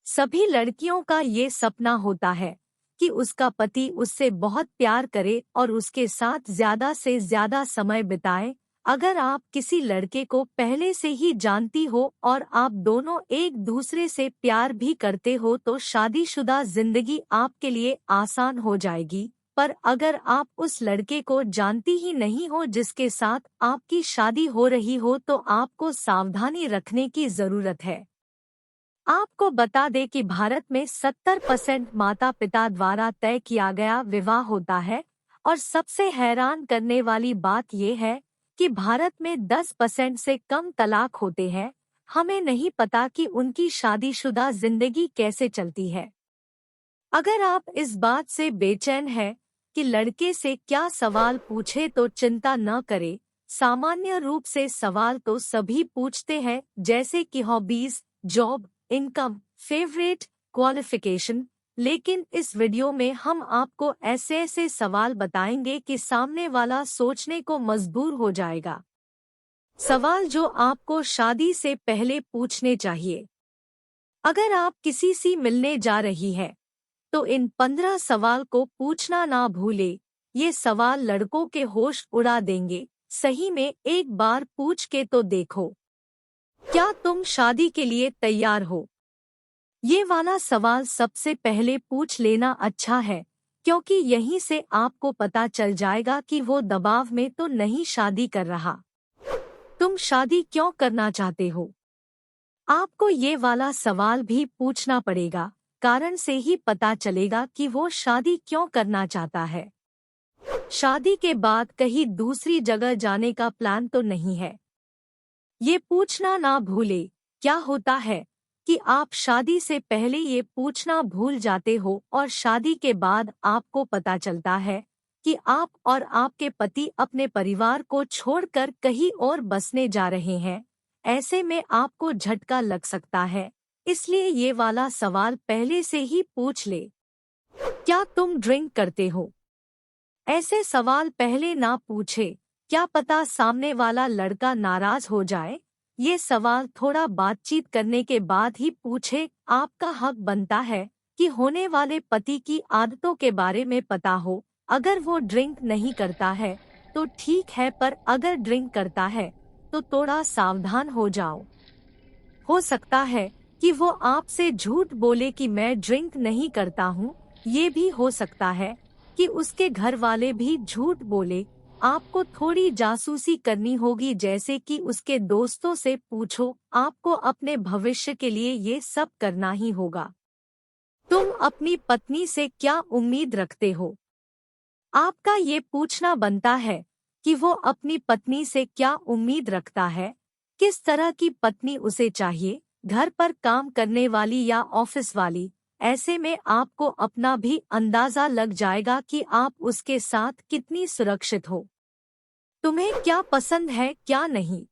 सभी लड़कियों का ये सपना होता है कि उसका पति उससे बहुत प्यार करे और उसके साथ ज्यादा से ज्यादा समय बिताए। अगर आप किसी लड़के को पहले से ही जानती हो और आप दोनों एक दूसरे से प्यार भी करते हो तो शादीशुदा जिंदगी आपके लिए आसान हो जाएगी। पर अगर आप उस लड़के को जानती ही नहीं हो जिसके साथ आपकी शादी हो रही हो तो आपको सावधानी रखने की जरूरत है। आपको बता दें कि भारत में 70% माता पिता द्वारा तय किया गया विवाह होता है और सबसे हैरान करने वाली बात यह है कि भारत में 10% से कम तलाक होते हैं। हमें नहीं पता कि उनकी शादीशुदा जिंदगी कैसे चलती है। अगर आप इस बात से बेचैन हैं कि लड़के से क्या सवाल पूछे तो चिंता न करें। सामान्य रूप से सवाल तो सभी पूछते हैं, जैसे कि hobbies, job, income, favourite, qualification. लेकिन इस वीडियो में हम आपको ऐसे ऐसे सवाल बताएंगे कि सामने वाला सोचने को मजबूर हो जाएगा। सवाल जो आपको शादी से पहले पूछने चाहिए। अगर आप किसी से मिलने जा रही है तो इन 15 सवाल को पूछना ना भूले। ये सवाल लड़कों के होश उड़ा देंगे। सही में एक बार पूछ के तो देखो। क्या तुम शादी के लिए तैयार हो? ये वाला सवाल सबसे पहले पूछ लेना अच्छा है, क्योंकि यहीं से आपको पता चल जाएगा कि वो दबाव में तो नहीं शादी कर रहा। तुम शादी क्यों करना चाहते हो? आपको ये वाला सवाल भी पूछना पड़ेगा, कारण से ही पता चलेगा कि वो शादी क्यों करना चाहता है। शादी के बाद कहीं दूसरी जगह जाने का प्लान तो नहीं है? ये पूछना ना भूले। क्या होता है कि आप शादी से पहले ये पूछना भूल जाते हो और शादी के बाद आपको पता चलता है कि आप और आपके पति अपने परिवार को छोड़कर कहीं और बसने जा रहे हैं। ऐसे में आपको झटका लग सकता है, इसलिए ये वाला सवाल पहले से ही पूछ ले। क्या तुम ड्रिंक करते हो? ऐसे सवाल पहले ना पूछे, क्या पता सामने वाला लड़का नाराज हो जाए। ये सवाल थोड़ा बातचीत करने के बाद ही पूछे। आपका हक बनता है कि होने वाले पति की आदतों के बारे में पता हो। अगर वो ड्रिंक नहीं करता है तो ठीक है, पर अगर ड्रिंक करता है तो थोड़ा सावधान हो जाओ। हो सकता है कि वो आपसे झूठ बोले कि मैं ड्रिंक नहीं करता हूँ। ये भी हो सकता है कि उसके घर वाले भी झूठ बोले। आपको थोड़ी जासूसी करनी होगी, जैसे कि उसके दोस्तों से पूछो। आपको अपने भविष्य के लिए ये सब करना ही होगा। तुम अपनी पत्नी से क्या उम्मीद रखते हो? आपका ये पूछना बनता है कि वो अपनी पत्नी से क्या उम्मीद रखता है। किस तरह की पत्नी उसे चाहिए, घर पर काम करने वाली या ऑफिस वाली। ऐसे में आपको अपना भी अंदाजा लग जाएगा कि आप उसके साथ कितनी सुरक्षित हो। तुम्हें क्या पसंद है क्या नहीं।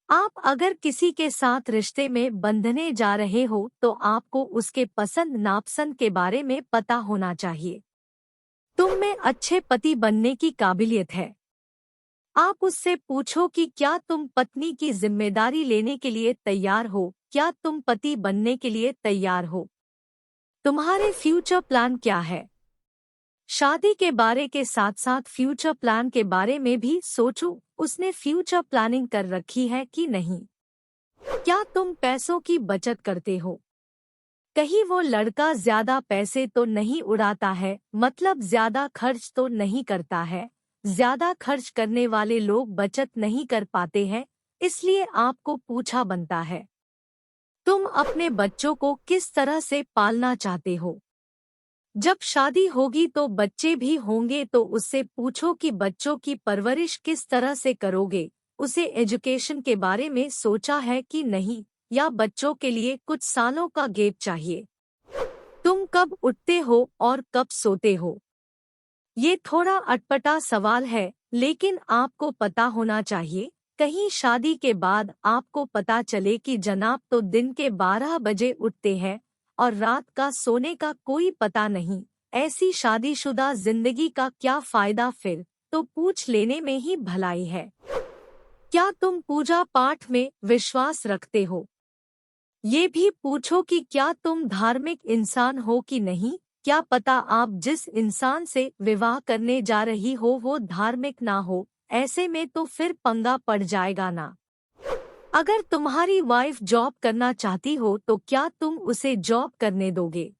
आप अगर किसी के साथ रिश्ते में बंधने जा रहे हो तो आपको उसके पसंद नापसंद के बारे में पता होना चाहिए। तुम में अच्छे पति बनने की काबिलियत है। आप उससे पूछो कि क्या तुम पत्नी की जिम्मेदारी लेने के लिए तैयार हो, क्या तुम पति बनने के लिए तैयार हो। तुम्हारे फ्यूचर प्लान क्या है? शादी के बारे के साथ साथ फ्यूचर प्लान के बारे में भी सोचो। उसने फ्यूचर प्लानिंग कर रखी है कि नहीं। क्या तुम पैसों की बचत करते हो? कहीं वो लड़का ज्यादा पैसे तो नहीं उड़ाता है, मतलब ज्यादा खर्च तो नहीं करता है। ज्यादा खर्च करने वाले लोग बचत नहीं कर पाते हैं, इसलिए आपको पूछा बनता है। तुम अपने बच्चों को किस तरह से पालना चाहते हो? जब शादी होगी तो बच्चे भी होंगे, तो उससे पूछो कि बच्चों की परवरिश किस तरह से करोगे। उसे एजुकेशन के बारे में सोचा है कि नहीं, या बच्चों के लिए कुछ सालों का गैप चाहिए। तुम कब उठते हो और कब सोते हो? ये थोड़ा अटपटा सवाल है, लेकिन आपको पता होना चाहिए। कहीं शादी के बाद आपको पता चले कि जनाब तो दिन के 12 बजे उठते हैं और रात का सोने का कोई पता नहीं। ऐसी शादीशुदा जिंदगी का क्या फायदा फिर? तो पूछ लेने में ही भलाई है। क्या तुम पूजा पाठ में विश्वास रखते हो? ये भी पूछो कि क्या तुम धार्मिक इंसान हो कि नहीं। क्या पता आप जिस इंसान से विवाह करने जा रही हो वो धार्मिक ना हो, ऐसे में तो फिर पंगा पड़ जाएगा ना। अगर तुम्हारी वाइफ जॉब करना चाहती हो तो क्या तुम उसे जॉब करने दोगे?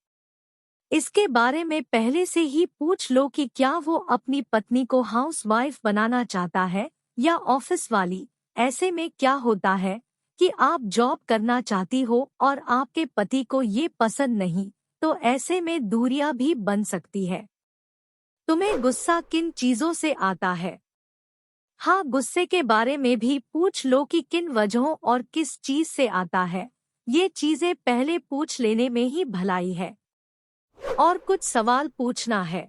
इसके बारे में पहले से ही पूछ लो कि क्या वो अपनी पत्नी को हाउसवाइफ बनाना चाहता है या ऑफिस वाली। ऐसे में क्या होता है कि आप जॉब करना चाहती हो और आपके पति को ये पसंद नहीं, तो ऐसे में दूरियां भी बन सकती है। तुम्हें गुस्सा किन चीजों से आता है? हाँ, गुस्से के बारे में भी पूछ लो कि किन वजहों और किस चीज से आता है। ये चीजें पहले पूछ लेने में ही भलाई है। और कुछ सवाल पूछना है।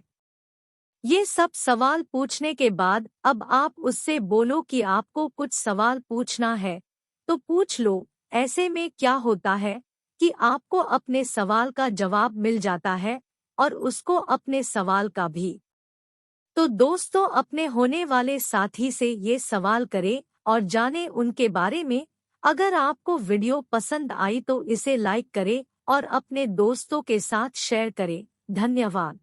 ये सब सवाल पूछने के बाद अब आप उससे बोलो कि आपको कुछ सवाल पूछना है, तो पूछ लो। ऐसे में क्या होता है कि आपको अपने सवाल का जवाब मिल जाता है और उसको अपने सवाल का भी। तो दोस्तों, अपने होने वाले साथी से ये सवाल करें और जानें उनके बारे में। अगर आपको वीडियो पसंद आई तो इसे लाइक करें और अपने दोस्तों के साथ शेयर करें। धन्यवाद।